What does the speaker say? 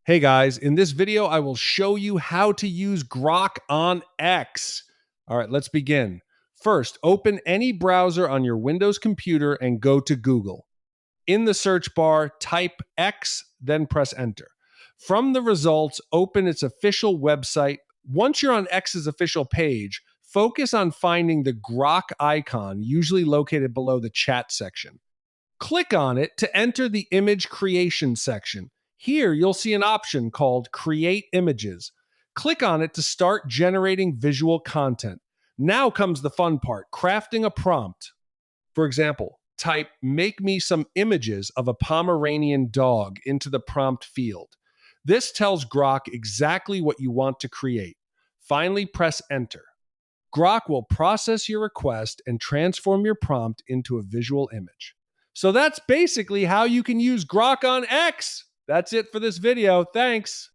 Hey guys, in this video, I will show you how to use Grok on X. All right, let's begin. First, open any browser on your Windows computer and go to Google. In the search bar, type X, then press enter. From the results, open its official website. Once you're on X's official page, focus on finding the Grok icon, usually located below the chat section. Click on it to enter the image creation section. Here, you'll see an option called Create Images. Click on it to start generating visual content. Now comes the fun part, crafting a prompt. For example, type "Make me some images of a Pomeranian dog" into the prompt field. This tells Grok exactly what you want to create. Finally, press enter. Grok will process your request and transform your prompt into a visual image. So that's basically how you can use Grok on X. That's it for this video. Thanks.